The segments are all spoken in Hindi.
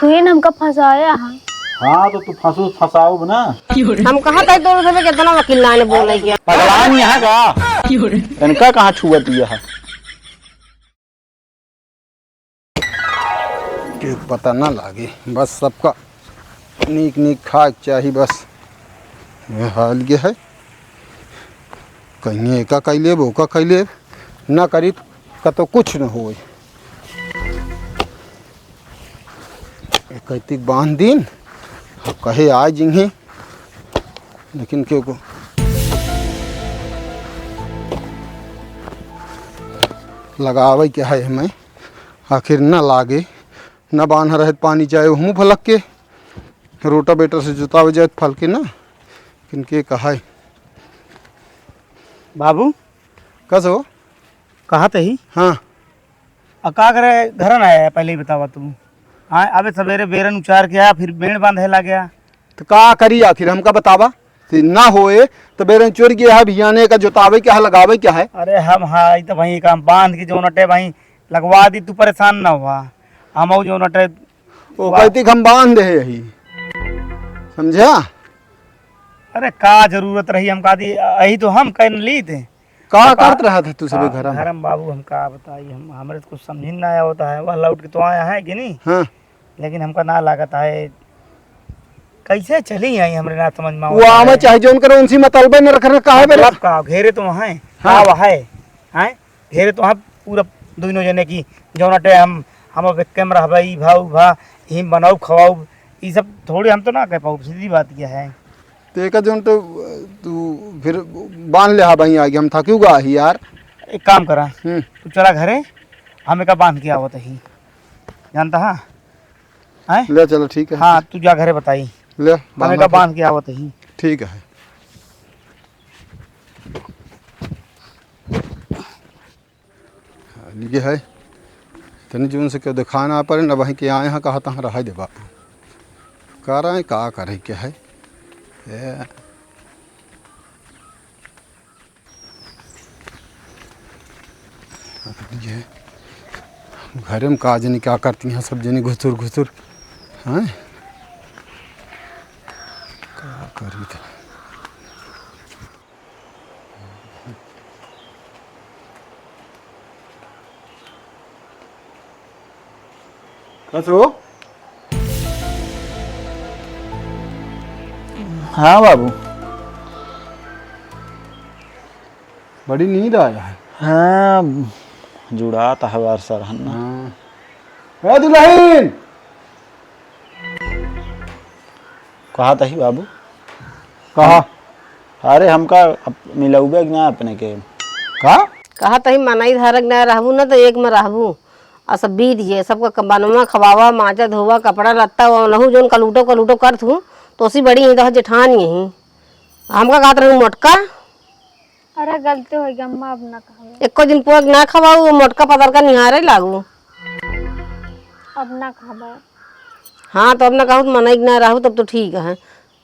तू ही हमका फंसाया है। हाँ तो तू फंसाओ ना। हम कहा था तो सब कितना वकील ने बोले क्या पगलान यहाँ का इनका कहाँ छुआ दिया है के पता ना लागे। बस सबका नीक नीक खाक चाहिए। बस ये हाल ये है। कहीं एका कैले ओका कैले ना करी का तो कुछ न हो। कैतिक बांध दिन कहे आ जिंगे लेकिन क्यों को लगावे क्या है हमें आखिर न लागे न बांध रहे पानी चाहे मुँह फलक के रोटा बेटर से जुतावे जाए फल के ना किनके कहा है बाबू कस हो कहा थे ही हाँ का करे घर न आया पहले ही बतावा तुम। हाँ अबे सवेरे बेरन उचार के आया फिर बेड़ बांधे ला गया तो का करी आखिर हमका बतावा ना होए तो बेरन चोर गया है भियाने का जोतावे क्या है लगावे क्या है। अरे हम हाँ तो भाई काम बांध के जो नटे भाई लगवा दी तू परेशान ना हुआ हम जो नटे वो कहती हम बांध दे यही समझा। अरे का जरूरत रही हम का दी यही तो हम कर ली थे का करत रहा था तू सब घर में। घरम बाबू हम का बताई हम हमारे तो कुछ समझ नहीं आया होता है वह लौट के तो आया है कि नहीं। हाँ लेकिन हमका ना लागत है कैसे चली आई हमरे ना समझ में वो आमे चाहे जोन करे उनसी मतलबे न रखना काहे बेरे मतलब का घेरे तो वहाँ है हाँ वहाँ है घेरे तो वहाँ पूरा दोनों जने की जो नटे हम कैमरा भाई भाऊ भा हिम बनाऊ खवाऊ ये सब थोड़ी हम तो ना कह पाऊ सीधी बात क्या है। तो एक जोन तो तू फिर बांध ले हा भाई आगे हम था क्यों गा ही यार। एक काम करा तू चला घरे हमें का बांध के आवत ही जानता हाँ हैं ले चलो ठीक है। हाँ तू जा घरे बताई ले हमें का बांध के आवत ही ठीक है। ये है तनी जोन से क्यों दिखाना पर न वहीं के आए हैं कहा तहाँ रहा दे बापू कर रहे का करे क्या है ये घर में काज नहीं क्या करती हैं सब जनी घुसुर घुसुर हैं क्या करी था। कसो हाँ बाबू बड़ी नींद आया है। हाँ जुड़ा था हवार सर हन्ना। हाँ दुल्हन कहा था ही बाबू कहा अरे हमका मिलौबे ना अपने के कहा तही मनाई धारक न रहबू ना तो एक में रहबू और सब बीत गए सबका बनवा खवावा माजा धोवा कपड़ा लत्ता नहू जोन कलूटो कर थू तो उसी बड़ी ही जेठान यही हमका कहत रहूँ मोटका। अरे गलती हो गई अम्मा अब ना खावे एको दिन पोग ना खवाऊ मोटका पतर का निहारे लागू अब ना खावे। हाँ तो अब ना कहूँ मनाई ना रहू तब तो ठीक है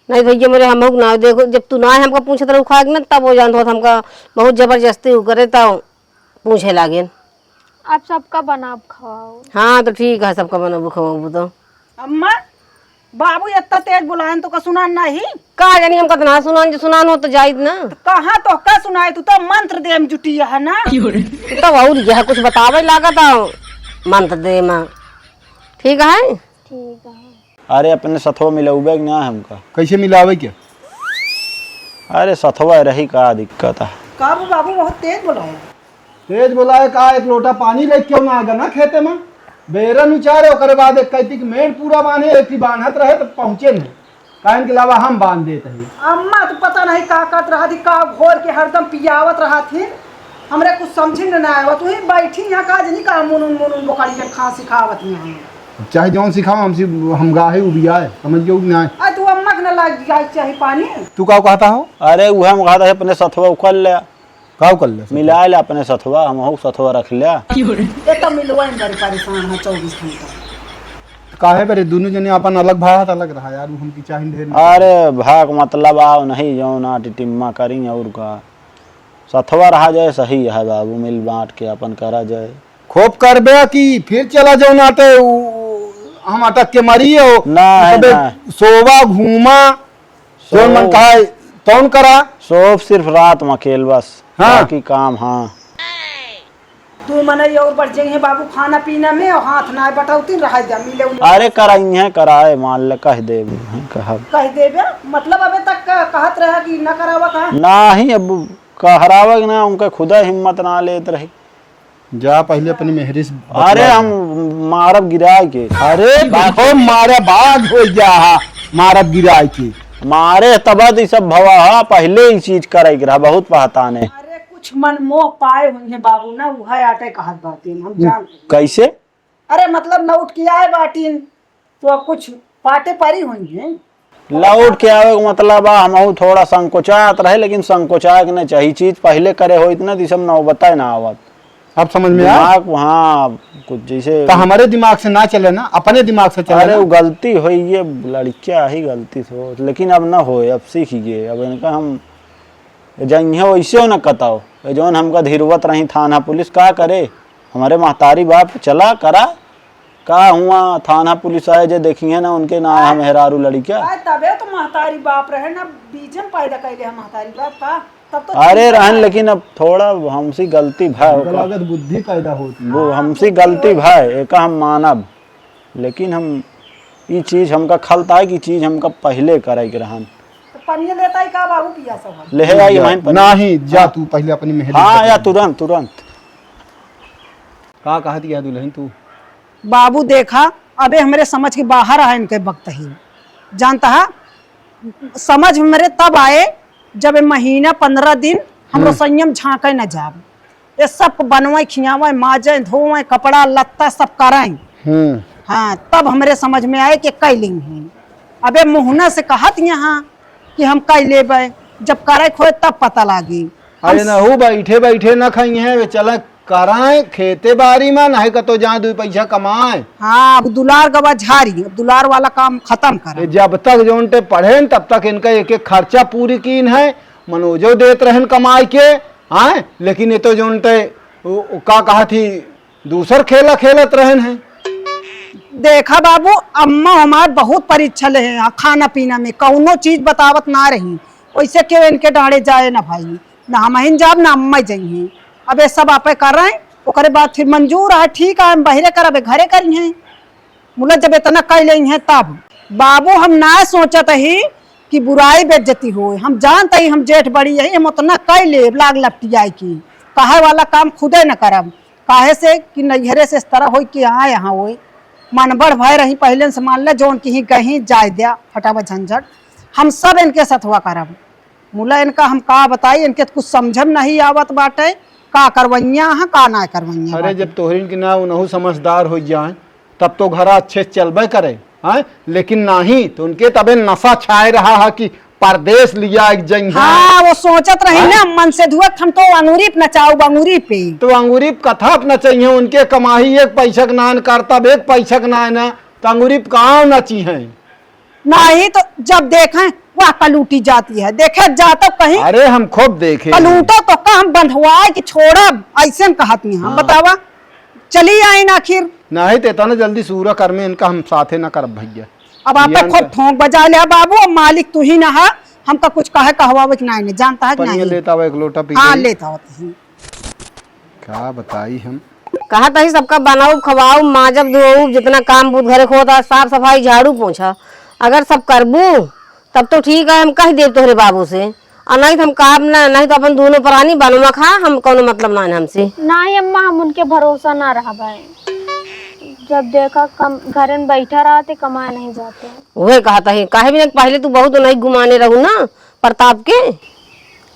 नहीं भैया मेरे हम ना देखो जब तू ना हमका पूछत रहू खा ना तब वो जानत हो हमका बहुत जबरदस्ती करे तब पूछे लागे। आप सबका बनाब खाओ। हाँ तो ठीक है सबका बनाबू खवाबू तो। अम्मा बाबू इतना तेज बुलाएं तो का सुनान नहीं का जानी हमका तो ना सुनान जो सुनान हो तो जायद ना तो कहाँ तो का सुनाए तू तो मंत्र दे में जुटी है ना तो और यह कुछ बतावे लागत मंत्र दे माँ ठीक है। ठीक है। अरे अपने सथवा मिलौबे ना हमका कैसे मिलावे क्या। अरे सथवा रही का दिक्कत है का बाबू बहुत तेज बुलाए तेज बोलाए का एक लोटा पानी ले क्यों ना आगा ना खेते में बेरन उचारे ओकरे बाद एक कैतिक मेड़ पूरा बांधे एक ही बांधत रहे तो पहुंचे नहीं काहे के अलावा हम बांध देते हैं। अम्मा तो पता नहीं का करत रहा थी का घोर के हरदम पियावत रहा थी हमरे कुछ समझ में ना आया तू ही बैठी यहाँ का जनी का मुनुन बोकड़ी के खा सिखावत यहाँ चाहे जौन सिखाओ हमसे हम गाहे उबियाए समझ गए ना आ तू अम्मा के ना लग जाए चाहिए पानी तू का कहता हो। अरे वह हम कहा था अपने सथवा उखल ले का कर ले मिला ले अपने सथवा हम सथवा रख लिया ये तो मिलवाए बड़ी परेशान है 24 घंटा काहे बरे दोनों जने अपन अलग भात अलग रहा यार हम की चाहिए ढेर। अरे भाग मतलब आओ नहीं जो ना टिटिम्मा करी और का सथवा रहा जाए सही है बाबू मिल बांट के अपन करा जाए खूब करबे कि फिर चला जाओ नाते हम अटक के मरी हो नहीं, कबे नहीं। सोवा घूमा जो मन कहा तौन करा सोफ सिर्फ रात में खेल बस। हाँ। बाकी काम हाँ। तू मने और बढ़ जाइए बाबू खाना पीना में और हाथ ना बटौती रह जा मिले उले अरे कराई है कराए मान ले कह दे कहा कह देबे मतलब अबे तक कहत रहा कि न करावा कहा ना ही अब कहरावग ना उनका खुदा हिम्मत ना लेत रही। जा पहले अपनी मेहरी से अरे हम मारब गिरा के अरे देखो मारे बाद हो जा मारब गिराई के मारे तब ई सब भवा पहले ही चीज करे रहा बहुत पहताने। अरे कुछ मन मोह पाए हुए हैं बाबू ना वह आटे कहत बातीन हम जान कैसे अरे मतलब न उठ के आए बाटीन तो अब कुछ पाटे पारी हुई हैं लौट के आवे का मतलब हम थोड़ा संकोचात रहे लेकिन संकोचा के नहीं चाहिए चीज पहले करे हो इतना सब ना बताए ना आवत। अब समझ में आया दिमाग वहाँ कुछ जैसे तो हमारे दिमाग से ना चले ना अपने दिमाग से चले अरे ना। वो गलती हुई ये लड़किया ही गलती हो लेकिन अब ना हो अब सीख गए अब इनका हम जइए वैसे हो न कताओ जौन हमका धीरवत रही थाना पुलिस का करे हमारे महतारी बाप चला करा का हुआ थाना पुलिस आए जो देखिए ना उनके ना हम हेरारू लड़किया आए तबे तो महतारी बाप रहे ना बीजन पैदा कैले हम महतारी बाप का तब तो अरे रहन लेकिन अब थोड़ा हमसे गलती भाई लागत बुद्धि पैदा होती वो हमसे गलती भाई एक हम मानब लेकिन हम ये चीज हमका खलता है कि चीज हमका पहले करे के रहन तो पनिया लेता ही का बाबू पिया सब ले आई वहीं पर नहीं जा तू पहले अपनी मेहरी हाँ या तुरंत तुरंत का कहा दिया दुल्हन तू बाबू देखा अबे हमारे समझ के बाहर आए इनके वक्त ही जानता है समझ मेरे तब आए जब महीना 15 दिन हमरो संयम झांके न जाब ये सब बनवाए खियावे माजे धोवे कपड़ा लत्ता सब कराए हाँ तब हमरे समझ में आए कि कैलिंग है अबे मुहना से कहत यहाँ कि हम कै लेबे जब करे खोए तब पता लागी अरे ना हो बैठे बैठे ना खाई है चला कराए खेते बाड़ी में नहीं का तो जहाँ 2 पैसा कमाए। हाँ अब दुलार गवा झारी अब दुलार वाला काम खत्म कर जब तक जो उनटे पढ़े न, तब तक इनका एक एक खर्चा पूरी कीन है मनोजो देत रहन कमाई के हाँ लेकिन ये तो जो उनटे का कहा थी दूसर खेला खेलत रहन है। देखा बाबू अम्मा हमार बहुत परीक्षा ले हैं खाना पीना में कौनो चीज बतावत ना रही वैसे क्यों इनके डांडे जाए ना भाई ना हम जाब ना अम्मा जाइए अब ये सब आपे कर रहे हैं ओकरे बाद फिर मंजूर है ठीक है हम बहरे करबे घरे करी हैं मुला जब इतना कर ले हैं तब बाबू हम ना सोचत ही कि बुराई बेइज्जती हो हम जानते ही हम जेठ बड़ी है हम उतना कर ले लाग लपटियाई की कहे वाला काम खुदे न करब काहे से कि नैहरे से इस तरह हो कि हाँ यहाँ हो मनबड़ भय रही पहले से मान ले जोन की कहीं जाय दिया फटावा झंझट हम सब इनके सथवा करब मुला इनका हम का बताई इनके कुछ समझम नहीं आवत बाटे का करवैया है का ना करवैया। अरे जब तोहरीन की ना उनहु समझदार हो जाए तब तो घर अच्छे से चलबे करे हाँ लेकिन नहीं तो उनके तबे नशा छाए रहा है कि परदेश लिया एक जंग हाँ वो सोचत रही ना मन से धुआ हम तो अंगूरी पे नचाऊ अंगूरी पे तो अंगूरी कथा न चाहिए उनके कमाई 1 पैसा का नान करता 1 पैसा का नान है तो अंगूरी कहाँ नची है नहीं तो जब देखें वह कलूटी जाती है देखे जाता कहीं अरे हम खूब देखे कलूटो तो का हम बंधवाए कि छोड़ा ऐसे कहती हम बतावा चली आए ना आखिर नहीं तो इतना जल्दी सूरा कर में इनका हम साथे न करब भैया अब आप खूब ठोंक बजा ले बाबू अब मालिक तू ही ना है हम तो कुछ कहे कहवावे कि नहीं जानता है कि पनिया नहीं लेता हुआ 1 लोटा पी हाँ लेता होती है क्या बताई हम कहा था सबका बनाऊ खवाऊ माजब धोऊ जितना काम बुध घरे होता साफ सफाई झाड़ू पोछा अगर सब करबू तब तो ठीक है हम कह देव तोहरे बाबू से और नहीं तो हम काम ना नहीं तो अपन दोनों प्राणी बनवा खा हम कोनो मतलब ना है हमसे ना ही अम्मा हम उनके भरोसा ना रहा भाई जब देखा कम घर में बैठा रहा थे कमाए नहीं जाते वही कहा था काहे भी पहले तू बहुत नहीं घुमाने रहू ना प्रताप के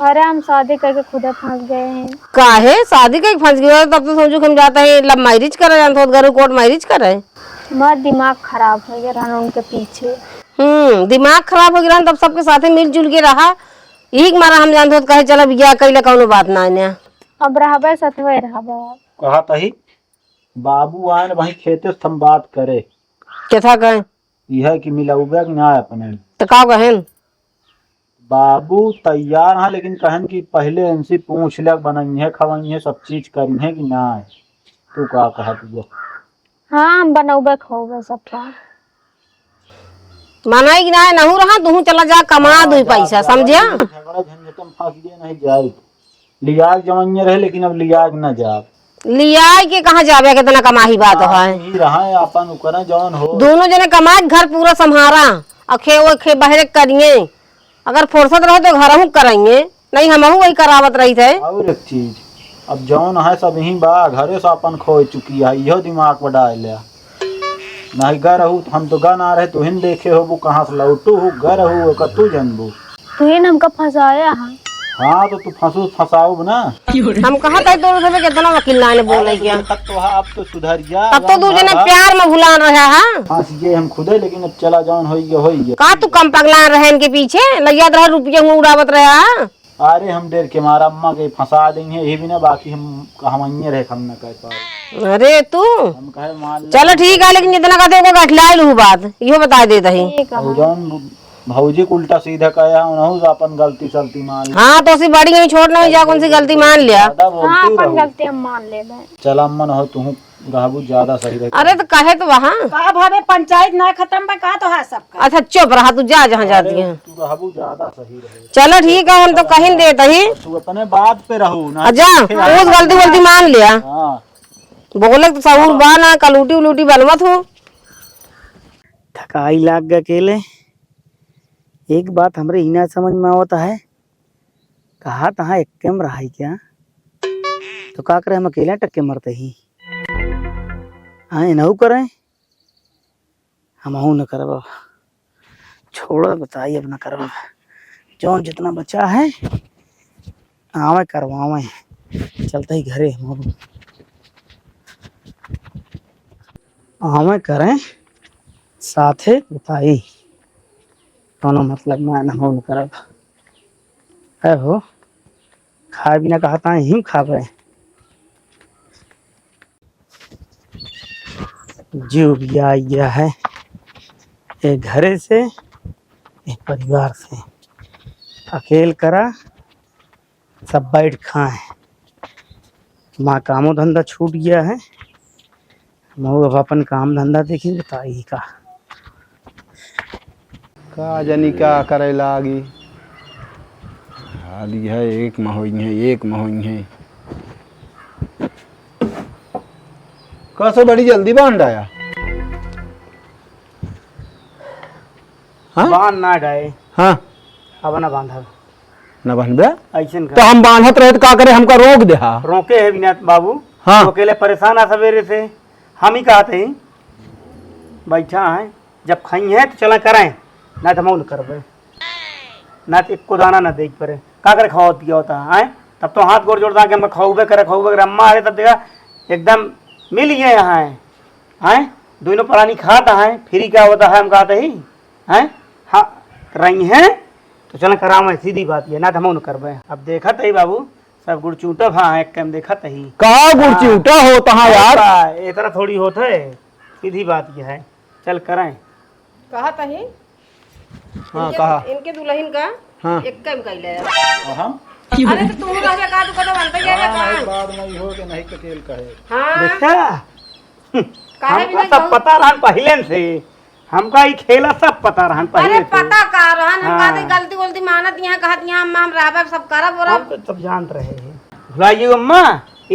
अरे हम शादी करके खुदा फंस गए हैं काहे शादी करके फंस गए तब तो सोचो हम जाता है लव मैरिज करे जानते घर कोर्ट मैरिज करे हमारा दिमाग खराब हो गया रहना उनके पीछे दिमाग खराब हो गया तब सबके साथे मिलजुल के रहा यही मारा हम जानते हो कहे चलो भैया कैले कौनो बात ना है अब रहबे सतवे रहबे कहा तही बाबू आए वही खेते से हम बात करे क्या कहे यह कि मिलाऊबे कि ना अपने तो का कहें बाबू तैयार है लेकिन कहन कि पहले इनसे पूछ ले बनाइए खवाइए सब चीज करिए कि ना तू का कहा तुझे हाँ हम बनौबे खोबे सब का मनाई कि ना नहू रहा तू चला जा कमा दो पैसा समझिया। झगड़ा झंझट में फंस गए नहीं जाए लिया जवानिया रहे लेकिन अब लिया न जा लिया के कहाँ जावे कितना कमाही बात है। ही रहा है अपन उकरा जौन हो दोनों जने कमाए घर पूरा संभारा और खे बहरे करिए। अगर फुर्सत रहे तो घर हम कराइए नहीं हम वही करावत रही थे। और एक चीज अब जौन है सब यही बा घरे से अपन खो चुकी है इहो दिमाग में डाल लिया नहीं गा रहू हम तो गा ना रहे तो हिन देखे हो वो कहाँ से लौटू हो गा रहू कतू जनबू तू ही हमका फंसाया है। हाँ तो तू फंसाओ ना हम कहा था तो कितना वकील लाने बोले क्या तब तो अब तो सुधर जा तब तो तू जने प्यार में भुला रहा है। हाँ ये हम खुदे लेकिन अब चला जौन हो गया का तू कम पगला रहे इनके पीछे लगिया रहा रुपये उड़ावत रहा। अरे हम देर के मारा अम्मा के फंसा देंगे ये भी ना बाकी हम रहे हम न कह पाए। अरे तू हम कहे मान चलो ठीक है लेकिन जितना कहते को गठला लू बात यो बता देता ही। जौन भौजी को उल्टा सीधा कहा उन्होंने अपन गलती सलती मान ली। हाँ तो बड़ी नहीं छोड़ना ही जा कौन सी गलती मान लिया। ज्यादा हाँ बोलती अपन रहो गलती हम मान ले गए। चल अम्मा न हो तू रहबू ज्यादा सही रहे। अरे तो कहे तो वहाँ का भावे पंचायत ना खत्म पे का तो है सबका। अच्छा चुप रहा तू जा जहाँ जाती है। तू रहबू ज्यादा सही रहे। चलो ठीक है हम तो कहीं देता ही तू अपने बात पे रहू ना अच्छा उस गलती वलती मान लिया। हाँ बोले तो सहूर बा ना कलूटी उलूटी बनवत हूँ। थकाई लाग गए अकेले। एक बात हमरे ही ना समझ में आवता है कहा तहा एक कैम रहा क्या तो का करे हम अकेले टक्के मरते ही हाँ नहू करें हम न करब छोड़ो बताइए अब न करब जौन जितना बचा है आवे करवावे चलते ही घरे हम आवे करें साथे बताई कोनो मतलब मैं न हो न करब है हो खाए बिना कहता है हिम खावे जीव भी आ गया है एक घरे से एक परिवार से अकेल करा सब बैठ खाए माँ कामो धंधा छूट गया है हम अब अपन काम धंधा देखी बताई का जनी का करे लागी हाली है एक महोई है कैसे बड़ी जल्दी बांध आया। हाँ? बांध ना डाए हाँ अब ना बांधा न बांधबे ऐसे तो हम बांधत रहे तो का करे हमका रोक दे। हाँ रोके है विनाथ बाबू हाँ। तो अकेले परेशान आ सवेरे से हम ही कहते हैं बैठा है जब खाई है तो चला करें ना तो मौन करबे ना तो एक को दाना ना देख पड़े का करे खाओ पिया होता है तब तो हाथ गोड़ जोड़ता के हम खाऊबे करे अम्मा आ रहे तब देखा एकदम मिल गए यहाँ है दोनों प्राणी खाता है फ्री क्या होता है हम कहते ही हैं हाँ रही हैं तो चल करावे सीधी बात ये ना तो हम करबे अब देखत ही बाबू सब गुड़ चूटा भा है कम देखत ही कहा गुड़ची उठा होता है यार ये तरह थोड़ी होता है सीधी बात ये है चल करें कहा तही हाँ कहा इनके दुल्हन का हाँ। एक कम कैले हम अरे तो तुम रह का तू कदम बनता जाएगा का बाद नहीं हो के नहीं ककेल कहे हां देखा काहे भी हमका नहीं सब पता रहन पहले से हमका ये खेला सब पता रहन अरे पहले से पता का रहन हम हाँ। कहते गलती गलती मानत यहाँ कहत यहाँ अम्मा हम रहबे सब करब और हम तो सब जानते रहे हैं भुलाइए अम्मा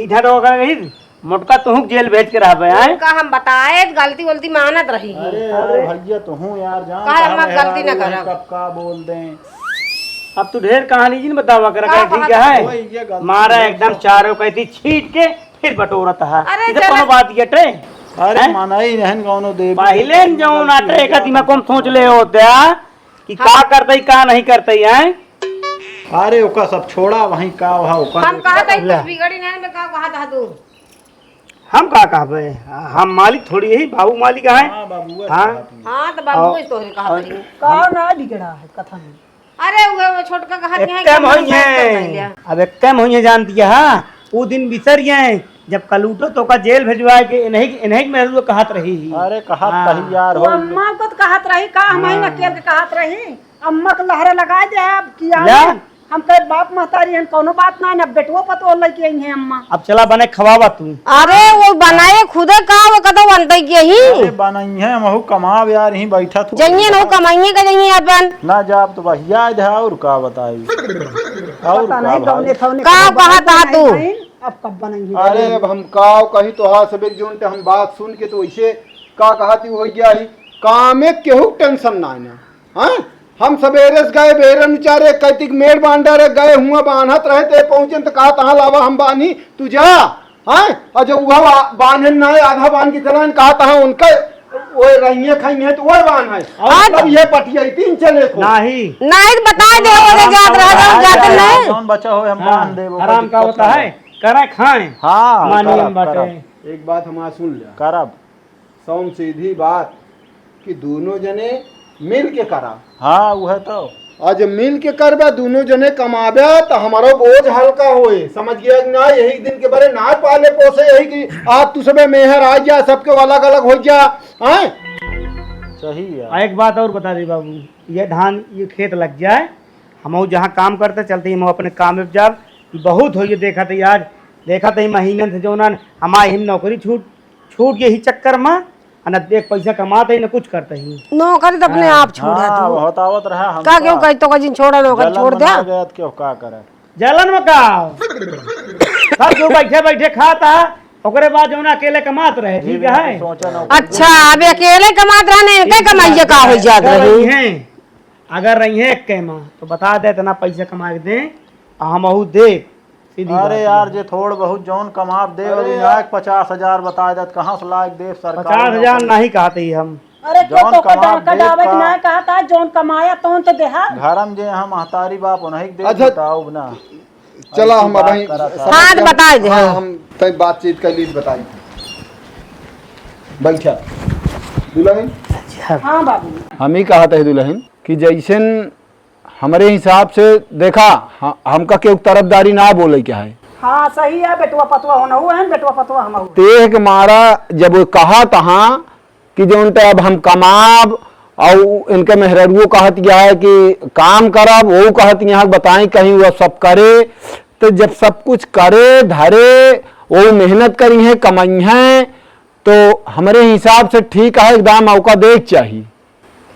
इधर होकर गई मोटका तुहू जेल भेज के रहबे हैं उनका हम बताए गलती गलती मानत रही अरे भैया तो हूँ यार जान काहे हम गलती न करब कब का बोल दें अब तू ढेर कहानी जी ने बतावा कर का ठीक वही ये है गलती मारा एकदम चारों कहती छीट के फिर बटोरत है अरे इधर चला- कोनो बात ये टे अरे हैं? माना ही रहन कौनो देवी पहले जो नाटे का दिमाग कौन सोच ले होते कि का करते का नहीं करते हैं अरे ओका सब छोड़ा वहीं का वहाँ ओका हम कहा था ले। कुछ बिगड़ी नहीं मैं कहा था तू हम का कहबे हम मालिक थोड़ी है बाबू मालिक है हाँ बाबू हाँ हां तो बाबू इस तोहरे कहा पड़ी का ना बिगड़ा है कथा में। अरे वो छोटका कहा एक यहाँ कैम होइए अब एक कैम होइए जानती है हाँ वो दिन बिसर गए जब कलूटो तो का जेल भेजवा के इन्हें में कहत रही अरे कहा हाँ। तही यार वो हो अम्मा को तो कहत रही का हम ही न केल के कहत रही अम्मा को लहरा लगा दे अब किया ला हम तो बाप महतारी हैं, कोनो बात ना है, अब बेटुओ पतो लड़की आई है अम्मा। अब चला बने खवावा तू। अरे वो बनाए खुदे का वो कदो बनते के ही अरे बनई है महू कमाब यार, यहीं बैठा तू जाइए ना कमाइए का जाइए अपन ना जाब तो बस याद है। और का बताई और पता का नहीं भाई? कौने कौने का कहा था तू? अब कब बनेंगे? अरे अब हम का कही तो हाँ सब एक जोन हम बात सुन के तो वैसे का कहा थी हो गया ही काम में केहू टेंशन ना है ना। हाँ हम सवेरे से गए बेरन उचारे कैतिक मेड़ बांधर गए हुआ बांधत रहे थे पहुंचे तो कहा तहाँ लावा हम बानी तू जा। हाँ और जब वह बांधे ना आधा बांध की तरह कहा तहाँ उनका वो रहिए खाई है तो वो बांध है और ये पटिया तीन चले को नहीं नहीं बता दे वो जात रह जाओ जाते नहीं जौन बचा हो हम बांध दे वो आराम का होता है, करे खाएं। हाँ मानिए करब, बाटे। करब, एक बात हमारा सुन लिया करब। सौम सीधी बात कि दोनों जने मिल के करा। हाँ वो है तो आज मिल के करबा दोनों जने कमाबे तो हमारा बोझ हल्का होए। समझ गया कि ना यही दिन के बारे ना पाले पोसे यही कि आज तू सबे मेहर आ जा सबके अलग अलग हो जा। हाँ सही है। एक बात और बता दे बाबू, ये धान ये खेत लग जाए हम जहाँ काम करते चलते हम अपने काम में जा बहुत हो ये देखा थे यार, देखा थे महीने से जो ना हमारी हिम नौकरी छूट गई चक्कर में न एक पैसा कमाते ही न कुछ करते ही। नौकरी तो अपने आप छोड़ा हाँ, तू बहुत आवत रहा हम का क्यों कही तो कहीं छोड़ा नौकरी छोड़ दे गया तो क्यों का करे जलन में का सब जो बैठे बैठे खाता ओकरे बाद जो ना अकेले कमात रहे। ठीक है सोचा ना अच्छा अब अकेले कमात रहने के कमाइए का हो जात अगर रही रही हैं अगर रही हैं एक कैमा तो बता दे इतना पैसा कमा के दे हम दे सीधी अरे बात यार जे थोड़ बहुत जौन कमाब दे और लायक 50,000 बता देत कहाँ से लायक दे सरकार 50,000 नहीं कहते ही हम। अरे क्यों जौन तो कमा का देख डावे का- ना कहा था जोन कमाया तोन तो देहा। घरम जे हम महतारी बाप उन्हीं के दे अच्छा। बताओ ना। चला हम बात अभी करत है। हाँ, तो बता दे, हाँ, हाँ। हम तय बातचीत कर ली बताई बैठा दुल्हन। हाँ बाबू हम ही कहा था दुल्हन कि जैसन हमारे हिसाब से देखा हमका के तरफदारी ना बोले क्या है। हाँ सही है, बेटुआ पतुआ होना हुआ है, बेटुआ पतुआ हम हुआ। तेह के मारा जब वो कहा तहाँ कि जो उनटे अब हम कमाब और इनके मेहरुओ कहत गया है कि काम करब वो कहत यहाँ बताएं कहीं वो सब करे तो जब सब कुछ करे धरे वो मेहनत करी है कमाई है तो हमारे हिसाब से ठीक है एकदम मौका देख चाहिए।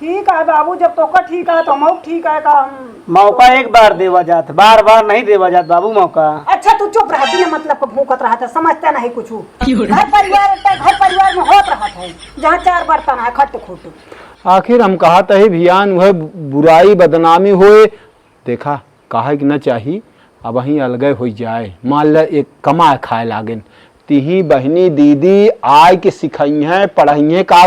ठीक है बाबू जब तोका ठीक है तो हम ठीक है का हम। मौका एक बार देवा जात, बार बार नहीं देवा जात बाबू मौका। अच्छा तू चुप रहा बिना मतलब को भूखत रहा था, समझता नहीं कुछ। घर परिवार में होत रहा था जहाँ चार बर्तन है खट खुट। आखिर हम कहा था भियान वह बुराई बदनामी होए देखा कहा कि न चाहिए अब वहीं अलगे हो जाए। मान ल एक कमा खाए लागेन तिही बहनी दीदी आय के सिखाई है पढ़ाई है का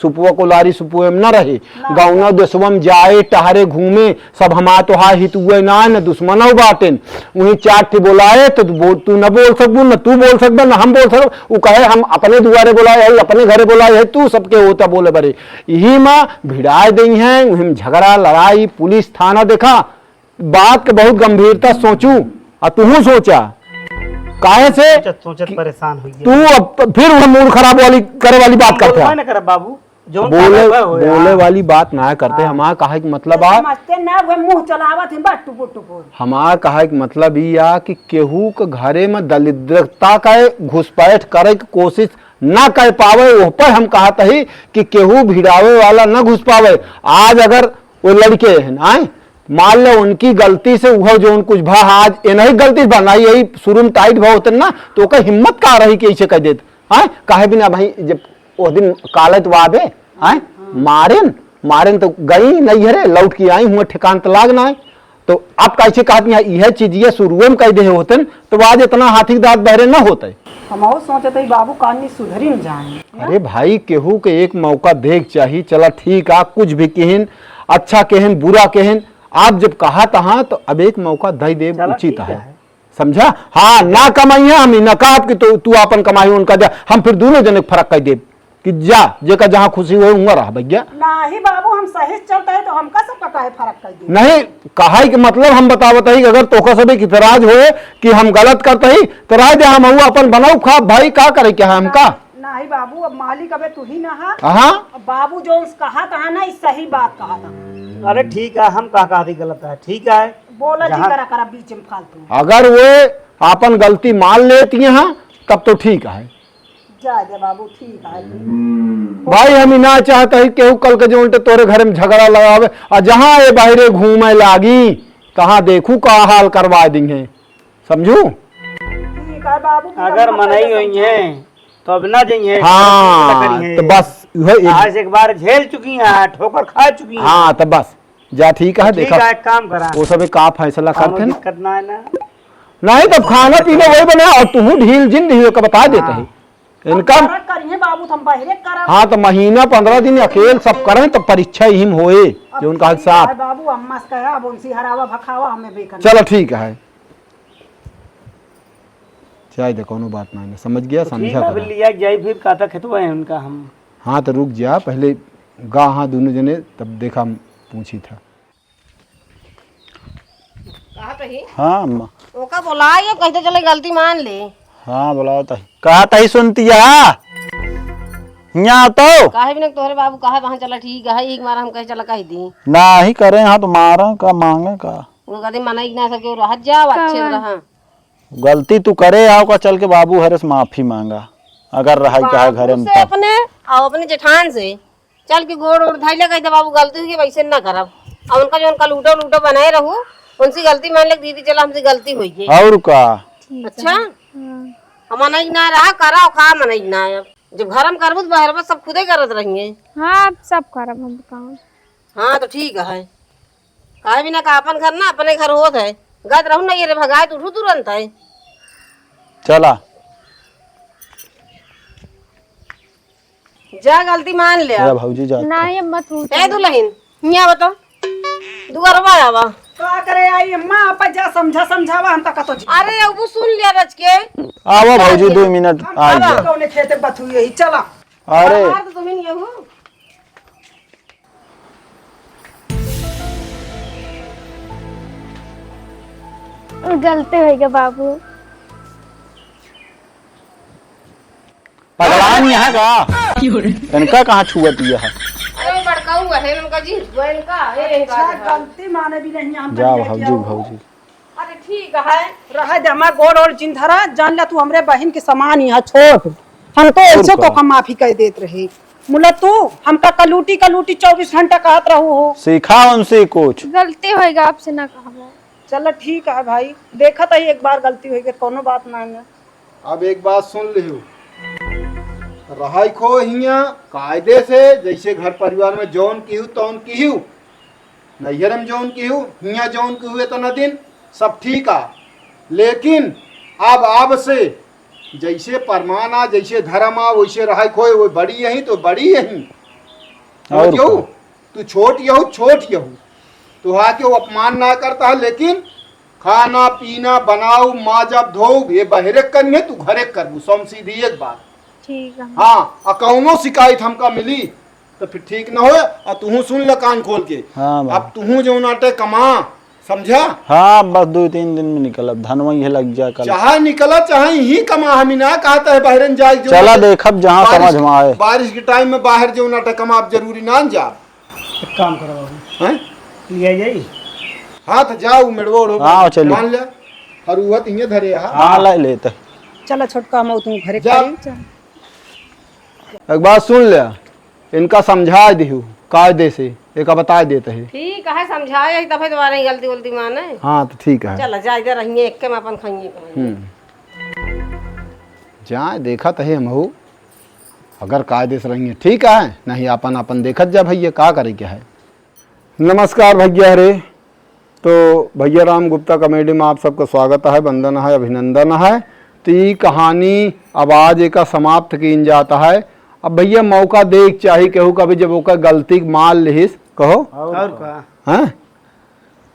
सुपुआ को लारी सुपुए में न रहे गाँव देशवा में जाए टहरे घूमे सब हमारा तो हा हितुए ना न दुश्मन बाटेन वही चार ठी बोलाए तो तू न बोल सकबू न तू बोल सकबे न हम बोल सकब वो कहे हम अपने दुआरे बोलाए है अपने घरे बोलाए है तू सबके होता बोले बरे यही माँ भिड़ाए दी है वही झगड़ा लड़ाई पुलिस थाना देखा बात के बहुत गंभीरता सोचू और तू सोचा काहे से सोचत परेशान हो तू अब फिर वो मूड खराब वाली करे वाली बात करते हैं। ना कर बाबू जो बोले वाली बात ना करते हमारा कहा कि मतलब आ समझते ना वो मुंह चलावत है बस टुपुर टुपुर। हमारा कहा कि मतलब ही आ कि केहू के घरे में दरिद्रता का घुसपैठ करे की कोशिश ना कर पावे वो पर हम कहते ही कि केहू भिड़ावे वाला न घुस पावे। आज अगर वो लड़के हैं आए मान लो उनकी गलती से वह जो उन कुछ भा आज इन्हीं गलती बनाई यही शुरू में टाइट भाव होते ना तो ओकर हिम्मत का रही कि ऐसे कह देते हाँ काहे बिना भाई जब उस दिन कालत वाबे हाँ मारेन तो गई नहीं हरे लौट के आई हुआ ठिकान तलाक ना तो आप कैसे कहती हैं यह चीज ये शुरू में कह दे होते तो आज इतना हाथी दांत बहरे न होते। हम सोचते बाबू कहानी सुधरी न जाए। अरे भाई केहू के एक मौका देख चाहिए चला ठीक आ कुछ भी कहन अच्छा कहन बुरा कहन आप जब कहा तहाँ तो अब एक मौका दे दे उचित है समझा। हाँ ना कमाई है हम न कहा कि तू अपन कमाई उनका दे हम फिर दोनों जने फर्क कर दे कि जा जेका जहाँ खुशी हो वहाँ रहा भैया। नहीं बाबू हम सही चलता है तो हमका सबका काहे फर्क कर दे। नहीं कहा कि मतलब हम बतावत है कि अगर तोका सभी की तराज हो कि हम गलत करते ही तो राय दे हम अपन बनाऊ खा भाई का करे क्या है हमका। नहीं बाबू अब मालिक अबे तू ही ना हा। हाँ बाबू जो कहा था ना इस सही बात कहा था। अरे ठीक है हम कहा गलत है ठीक है बोला जी करा बीच में फालतू। अगर वो आपन गलती मान लेती हैं तब तो ठीक है जा दे बाबू, ठीक है। भाई। हम ना चाहता है केहू कल के जो उल्टे तोरे घर में झगड़ा लगावे और जहाँ ये बाहरे घूमे लागी कहाँ देखू का हाल करवा देंगे, समझू। ठीक है बाबू, अगर मनाई हुई है तो अब ना जाइए। हाँ तो बस आज एक बार झेल चुकी हैं, ठोकर खा चुकी हैं। हाँ तो बस जा ठीक है। ठीक देखा है, एक काम करा, वो सब का फैसला करते हैं दिक्कत ना है ना। नहीं तो खाना पीना वही बना और तू ढील जिन ढील का बता देते है इनका। करिए बाबू, हम बाहरे करा। हाँ तो महीना 15 दिन अकेले सब करें तो परीक्षा ही होए जो उनका साथ। बाबू अम्मा से कहा अब उनसे हरावा भखावा हमें बेकर। चलो ठीक है, चाहे दे कोनो बात नहीं, समझ गया, समझा फिर लिया जाए, फिर काता खेतवा है उनका हम। हाँ तो रुक जा पहले गा, हाँ दोनों जने तब देखा पूछी था। कहा तही हाँ अम्मा। ओका बोला ये कहते चले गलती मान ले। हाँ बुलाओ तही, कहा तही सुनतिया यहाँ तो काहे भी ना तोहरे बाबू कहा वहां चला ठीक है, एक बार हम कहे चला कह दी ना ही करे। हाँ तो मारा का मांगे का, वो कदे मना ही ना सके रह जाओ अच्छे से रहा। गलती तू करे आओ का चल के बाबू हरे से माफी मांगा अगर रहा क्या घरे में से अपने और अपने जेठान से चल के गोड़ ओड़ धाइले कहते बाबू गलती हुई वैसे ना करब। और उनका जो उनका लूटो लूटो बनाए रहू, उनसे गलती मान ले दीदी चला हमसे गलती हुई है। और का अच्छा हम नहीं ना रहा करा खा मन ना अब जब घर में करबू तो बाहर में सब खुदे करत रहेंगे। हाँ सब करब हम काम। हाँ तो ठीक है, काहे भी ना का अपन घर ना अपने घर होत है, गद रहू ना ये रे भगाए तो उठू तुरंत है। चला जा गलती मान ले मेरा भौजी जा। नहीं मत हो ए दुल्हन यहाँ बताओ दुगरवा आवा। का करे आई अम्मा आप जा समझावा हम तक तो। अरे अब सुन लिया रच के आओ भौजी 2 मिनट आ जा। कौन खेते बथु यही चला। अरे तो तुम्हें ये हो गलती हो गया बाबू। पगलान यहाँ का इनका कहाँ छुआ दिया है। अरे बड़का हुआ है उनका जी हुआ इनका ये गलती माने भी नहीं हम। जा भौजी भौजी। अरे ठीक है रहा दे हमार गोड़ और जिंधरा जान ला तू हमरे बहन के समान यहाँ छोड़। हम तो ऐसे तो का माफी कह देत रहे मुला तू हमका कलूटी 24 घंटा कहत रहू हो। सीखा उनसे कुछ। गलती हो गया आपसे ना कहा। चलो ठीक है भाई, देखा था एक बार गलती हुई कोनो बात ना है। अब एक बात सुन लियो, रहाई खो हिया कायदे से जैसे घर परिवार में जौन की हूँ तौन की हूँ, नैहर में जौन की हूँ हिया जौन की हुए तना दिन सब ठीक आ। लेकिन अब से जैसे परमान आ जैसे धर्म आ वैसे रहाई खोए वो बड़ी यही तो बड़ी यही। और क्यों तू छोट यहू तो के वो अपमान ना करता है, लेकिन खाना पीना बनाऊ माजब धो ये बहरे करनी तू घरे करबू, सम सीधी एक बात। ठीक है। हाँ अकौनो शिकायत हमका मिली तो फिर ठीक ना हो। और तू सुन ल कान खोल के। हाँ अब तू जो नाटे कमा समझा। हाँ बस 2-3 दिन में निकल, अब धनवा ये लग जा कल। चाहे निकला चाहे ही कमा, हम ना कहता है बाहर जाए जो चला देखब जहाँ समझ में आए। बारिश के टाइम में बाहर जो नाटे कमा आप जरूरी ना जा। एक काम करो बाबू, हैं लिया जाई। हाँ तो जाओ मेड़वो हाँ, चलिए। मान ले और वह तिये धरे। हाँ ले लेते। चलो छोटका हम तू घरे जा। करी। एक बात सुन ले, इनका समझा दिहू कायदे से एक बता देते है। ठीक है समझाए तब तुम्हारी गलती उल्टी माने। हाँ तो ठीक है। चल जा इधर रहिए एक के में अपन खाइए। जा देखा तो है हमहू, अगर कायदे से रहेंगे ठीक है, नहीं अपन देखत जा भैया का करे क्या है। नमस्कार भैया रे, तो भैया राम गुप्ता कॉमेडी में आप सबका स्वागत है, वंदन है, अभिनंदन है। तो ये कहानी अब आज एक समाप्त की जाता है। अब भैया मौका देख चाहिए केहू कभी जब ओका गलती मान लिहिस कहो और का हैं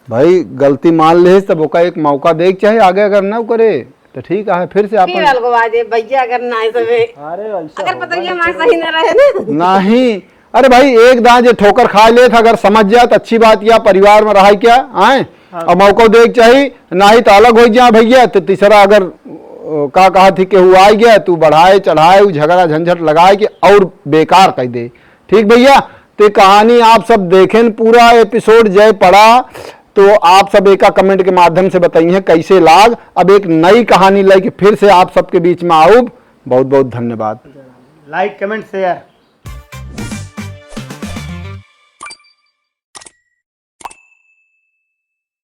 भाई गलती मान लिहिस तब ओका एक मौका देख चाहिए, आगे अगर ना करे तो ठीक है फिर से फिर अपन अलगवा दे भैया अगर ना सबे अरे अगर पता ही हमारा सही ना रहे ना नहीं। अरे भाई एक दांत ठोकर खा ले था, अगर समझ जाए तो अच्छी बात, या परिवार में रहा क्या आए और मौका देख चाहिए, ना ही तो अलग हो जाए भैया। तो तीसरा अगर का कहा थी कि हुआ आई गया तू बढ़ाए चढ़ाए झगड़ा झंझट लगाए कि और बेकार कह दे। ठीक भैया, तो कहानी आप सब देखें पूरा एपिसोड जय पड़ा तो आप सब एक कमेंट के माध्यम से बताइए कैसे लाग। अब एक नई कहानी लेके फिर से आप सबके बीच में आऊब। बहुत बहुत धन्यवाद। Like comment share.